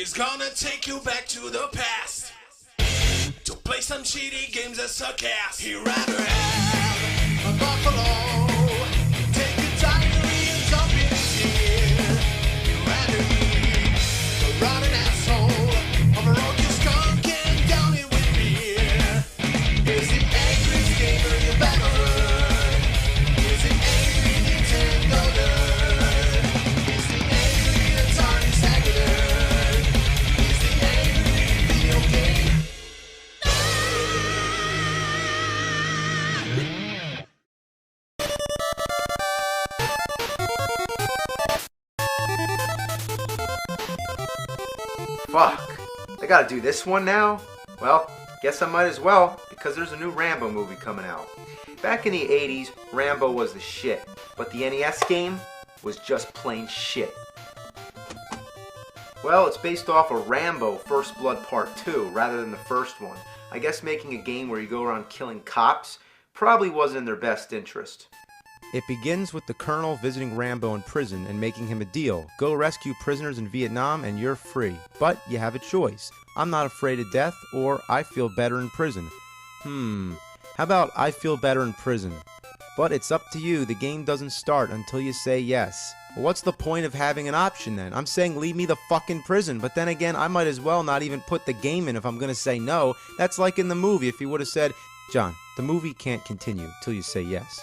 is gonna take you back to the past to play some shitty games that suck ass. He'd rather have a buffalo, take a diary and dump in his ear. He'd rather be a rotten asshole of a rocky skunk and down it with beer. Is the angriest gamer you've ever heard? Is the angry Nintendo nerd? Is the angry Atari Sega nerd? Is the angry video game? Fuck, I gotta do this one now? Well, guess I might as well, because there's a new Rambo movie coming out. Back in the 80s, Rambo was the shit, but the NES game was just plain shit. Well, it's based off of Rambo First Blood Part 2 rather than the first one. I guess making a game where you go around killing cops probably wasn't in their best interest. It begins with the Colonel visiting Rambo in prison and making him a deal. Go rescue prisoners in Vietnam and you're free. But you have a choice. I'm not afraid of death, or I feel better in prison. How about I feel better in prison? But it's up to you. The game doesn't start until you say yes. Well, what's the point of having an option then? I'm saying leave me the fucking prison, but then again, I might as well not even put the game in if I'm gonna say no. That's like in the movie if you would have said, John, the movie can't continue till you say yes.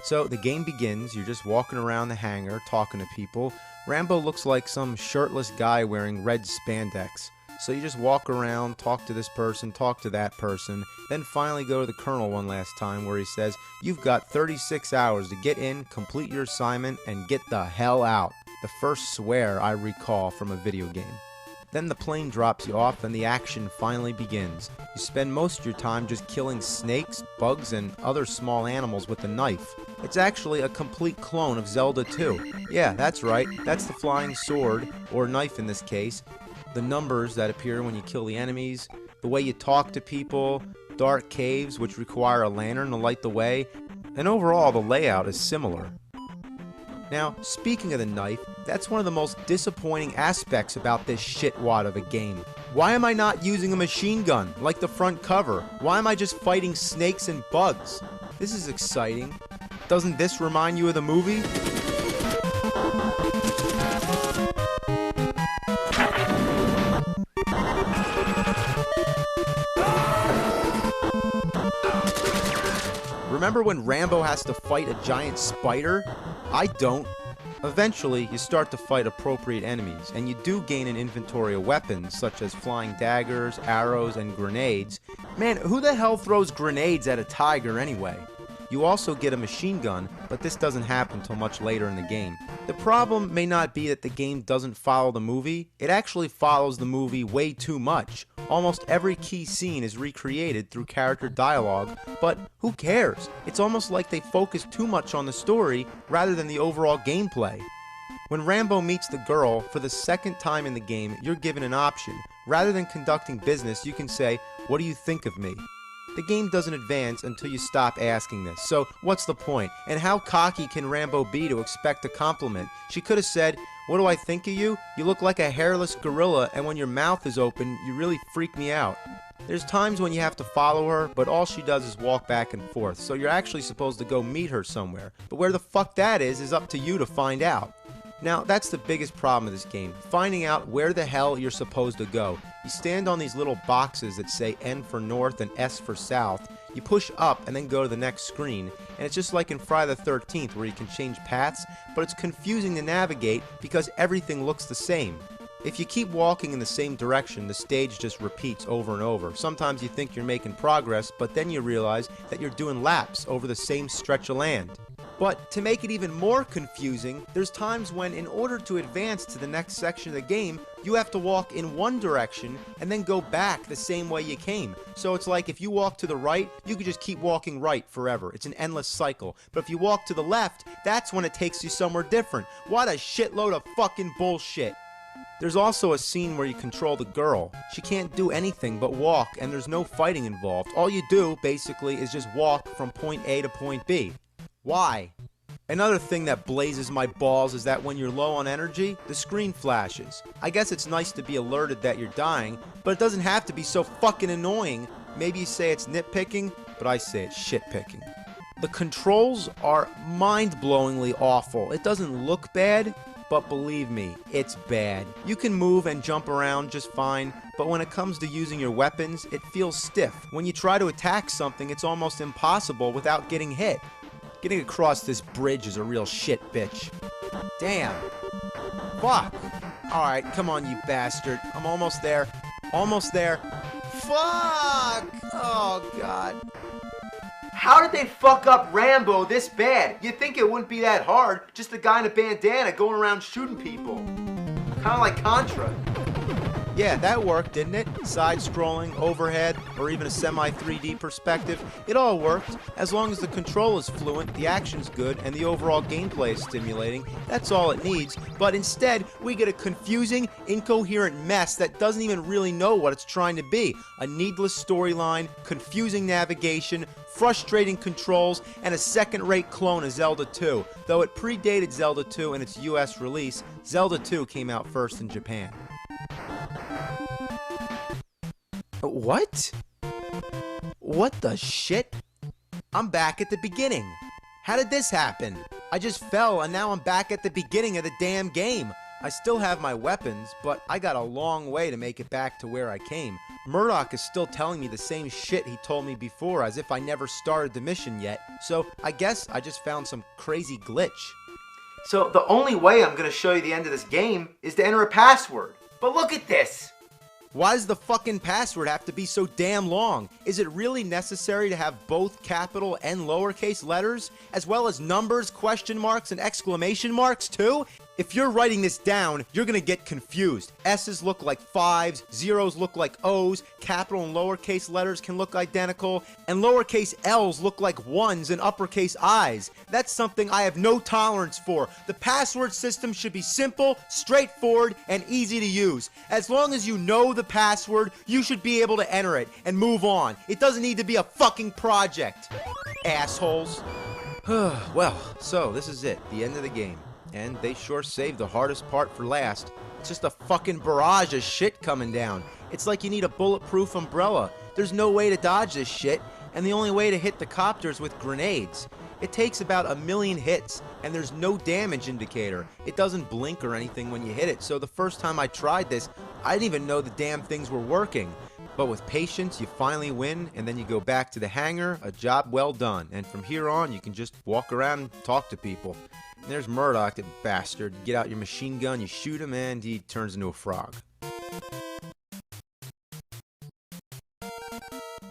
So the game begins, you're just walking around the hangar, talking to people. Rambo looks like some shirtless guy wearing red spandex. So you just walk around, talk to this person, talk to that person, then finally go to the Colonel one last time where he says, you've got 36 hours to get in, complete your assignment, and get the hell out. The first swear I recall from a video game. Then the plane drops you off and the action finally begins. You spend most of your time just killing snakes, bugs, and other small animals with a knife. It's actually a complete clone of Zelda 2. Yeah, that's right, that's the flying sword, or knife in this case, the numbers that appear when you kill the enemies, the way you talk to people, dark caves which require a lantern to light the way, and overall the layout is similar. Now, speaking of the knife, that's one of the most disappointing aspects about this shitwad of a game. Why am I not using a machine gun, like the front cover? Why am I just fighting snakes and bugs? This is exciting. Doesn't this remind you of the movie? Remember when Rambo has to fight a giant spider? I don't. Eventually, you start to fight appropriate enemies, and you do gain an inventory of weapons, such as flying daggers, arrows, and grenades. Man, who the hell throws grenades at a tiger anyway? You also get a machine gun, but this doesn't happen until much later in the game. The problem may not be that the game doesn't follow the movie, it actually follows the movie way too much. Almost every key scene is recreated through character dialogue, but who cares? It's almost like they focus too much on the story rather than the overall gameplay. When Rambo meets the girl, for the second time in the game, you're given an option. Rather than conducting business, you can say, "What do you think of me?" The game doesn't advance until you stop asking this, so what's the point? And how cocky can Rambo be to expect a compliment? She could have said, "What do I think of you? You look like a hairless gorilla, and when your mouth is open, you really freak me out." There's times when you have to follow her, but all she does is walk back and forth, so you're actually supposed to go meet her somewhere. But where the fuck that is up to you to find out. Now, that's the biggest problem of this game, finding out where the hell you're supposed to go. You stand on these little boxes that say N for North and S for South. You push up and then go to the next screen, and it's just like in Friday the 13th where you can change paths, but it's confusing to navigate because everything looks the same. If you keep walking in the same direction, the stage just repeats over and over. Sometimes you think you're making progress, but then you realize that you're doing laps over the same stretch of land. But to make it even more confusing, there's times when in order to advance to the next section of the game, you have to walk in one direction and then go back the same way you came. So it's like if you walk to the right, you could just keep walking right forever. It's an endless cycle. But if you walk to the left, that's when it takes you somewhere different. What a shitload of fucking bullshit. There's also a scene where you control the girl. She can't do anything but walk, and there's no fighting involved. All you do, basically, is just walk from point A to point B. Why? Another thing that blazes my balls is that when you're low on energy, the screen flashes. I guess it's nice to be alerted that you're dying, but it doesn't have to be so fucking annoying. Maybe you say it's nitpicking, but I say it's shitpicking. The controls are mind-blowingly awful. It doesn't look bad, but believe me, it's bad. You can move and jump around just fine, but when it comes to using your weapons, it feels stiff. When you try to attack something, it's almost impossible without getting hit. Getting across this bridge is a real shit bitch. Damn. Fuck. Alright, come on, you bastard. I'm almost there. Almost there. Fuck! Oh, God. How did they fuck up Rambo this bad? You'd think it wouldn't be that hard. Just a guy in a bandana going around shooting people. Kind of like Contra. Yeah, that worked, didn't it? Side-scrolling, overhead, or even a semi-3D perspective. It all worked. As long as the control is fluent, the action's good, and the overall gameplay is stimulating, that's all it needs. But instead, we get a confusing, incoherent mess that doesn't even really know what it's trying to be. A needless storyline, confusing navigation, frustrating controls, and a second-rate clone of Zelda 2. Though it predated Zelda 2 in its US release, Zelda 2 came out first in Japan. What? What the shit? I'm back at the beginning. How did this happen? I just fell and now I'm back at the beginning of the damn game. I still have my weapons, but I got a long way to make it back to where I came. Murdoch is still telling me the same shit he told me before, as if I never started the mission yet, so I guess I just found some crazy glitch. So the only way I'm gonna show you the end of this game is to enter a password. But look at this! Why does the fucking password have to be so damn long? Is it really necessary to have both capital and lowercase letters, as well as numbers, question marks, and exclamation marks too? If you're writing this down, you're gonna get confused. S's look like 5s, zeros look like O's, capital and lowercase letters can look identical, and lowercase L's look like 1s and uppercase I's. That's something I have no tolerance for. The password system should be simple, straightforward, and easy to use. As long as you know the password, you should be able to enter it and move on. It doesn't need to be a fucking project. Assholes. Well, so this is it, the end of the game. And they sure saved the hardest part for last. It's just a fucking barrage of shit coming down. It's like you need a bulletproof umbrella. There's no way to dodge this shit, and the only way to hit the copters with grenades. It takes about 1,000,000 hits, and there's no damage indicator. It doesn't blink or anything when you hit it, so the first time I tried this, I didn't even know the damn things were working. But with patience, you finally win, and then you go back to the hangar, a job well done. And from here on, you can just walk around and talk to people. And there's Murdoch, that bastard. You get out your machine gun, you shoot him, and he turns into a frog.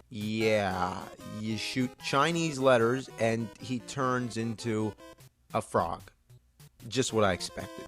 Yeah, you shoot Chinese letters, and he turns into a frog. Just what I expected.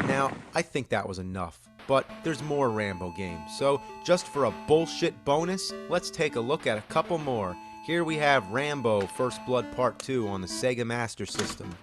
Now, I think that was enough, but there's more Rambo games, so just for a bullshit bonus, let's take a look at a couple more. Here we have Rambo First Blood Part 2 on the Sega Master System.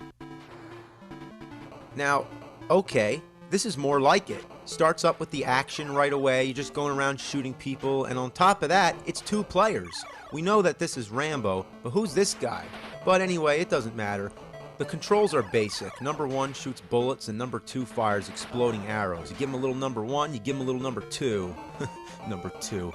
Now, okay, this is more like it. Starts up with the action right away, you're just going around shooting people, and on top of that, it's 2 players. We know that this is Rambo, but who's this guy? But anyway, it doesn't matter. The controls are basic. Number 1 shoots bullets, and number 2 fires exploding arrows. You give him a little number 1, you give him a little number 2. Number 2.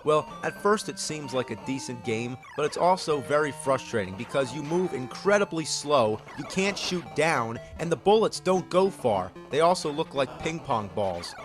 Well, at first it seems like a decent game, but it's also very frustrating because you move incredibly slow, you can't shoot down, and the bullets don't go far. They also look like ping pong balls.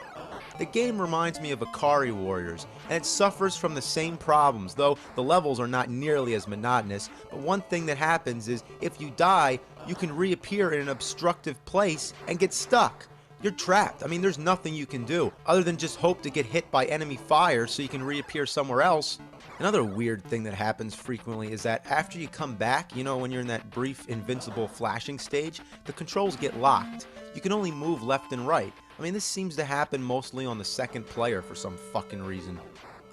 The game reminds me of Ikari Warriors, and it suffers from the same problems, though the levels are not nearly as monotonous. But one thing that happens is, if you die, you can reappear in an obstructive place and get stuck. You're trapped. I mean, there's nothing you can do, other than just hope to get hit by enemy fire so you can reappear somewhere else. Another weird thing that happens frequently is that after you come back, you know, when you're in that brief invincible flashing stage, the controls get locked. You can only move left and right. I mean, this seems to happen mostly on the second player for some fucking reason.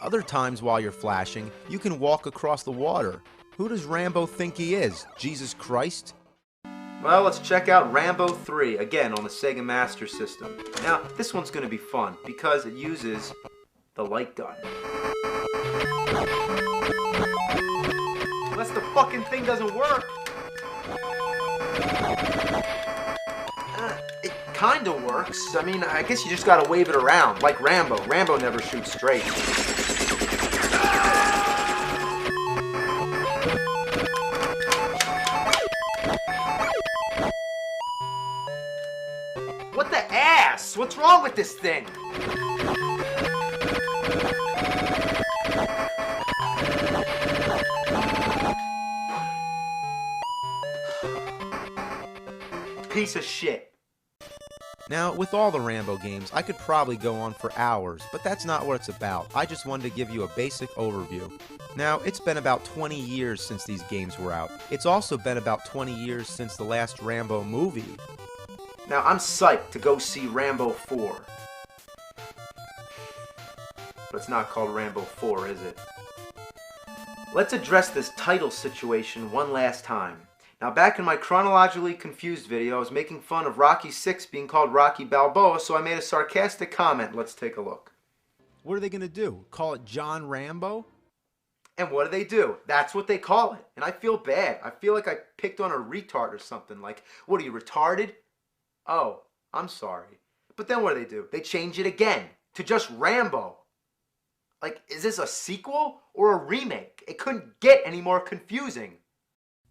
Other times while you're flashing, you can walk across the water. Who does Rambo think he is? Jesus Christ? Well, let's check out Rambo 3, again on the Sega Master System. Now, this one's going to be fun because it uses the light gun. Unless the fucking thing doesn't work. It kinda works. I mean, I guess you just gotta wave it around, like Rambo. Rambo never shoots straight. What the ass? What's wrong with this thing? Piece of shit. Now, with all the Rambo games, I could probably go on for hours, but that's not what it's about. I just wanted to give you a basic overview. Now, it's been about 20 years since these games were out. It's also been about 20 years since the last Rambo movie. Now, I'm psyched to go see Rambo 4. But it's not called Rambo 4, is it? Let's address this title situation one last time. Now, back in my chronologically confused video, I was making fun of Rocky 6 being called Rocky Balboa, so I made a sarcastic comment. Let's take a look. What are they going to do? Call it John Rambo? And what do? That's what they call it. And I feel bad. I feel like I picked on a retard or something. Like, what are you, retarded? Oh, I'm sorry. But then what do? They change it again to just Rambo. Like, is this a sequel or a remake? It couldn't get any more confusing.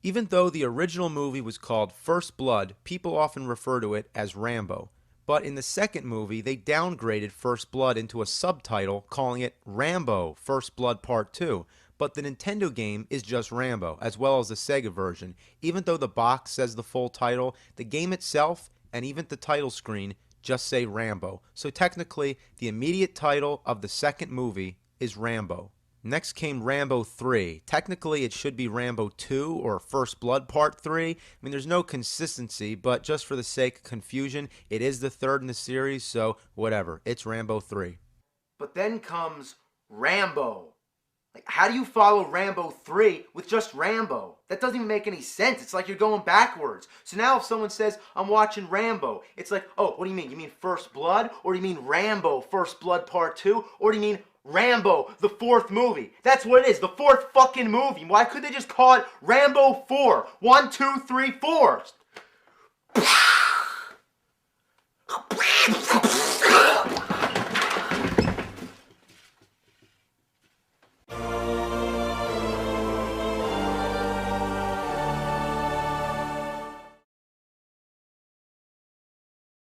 Even though the original movie was called First Blood, people often refer to it as Rambo. But in the second movie, they downgraded First Blood into a subtitle, calling it Rambo First Blood Part 2. But the Nintendo game is just Rambo, as well as the Sega version. Even though the box says the full title, the game itself, and even the title screen, just say Rambo. So technically, the immediate title of the second movie is Rambo. Next came Rambo 3. Technically, it should be Rambo 2 or First Blood Part 3. I mean, there's no consistency, but just for the sake of confusion, it is the third in the series, so whatever. It's Rambo 3. But then comes Rambo. Like, how do you follow Rambo 3 with just Rambo? That doesn't even make any sense. It's like you're going backwards. So now if someone says, I'm watching Rambo, it's like, oh, what do you mean? You mean First Blood? Or do you mean Rambo First Blood Part 2? Or do you mean Rambo, the fourth movie? That's what it is, the fourth fucking movie. Why could they just call it Rambo 4? 1, 2, 3, 4.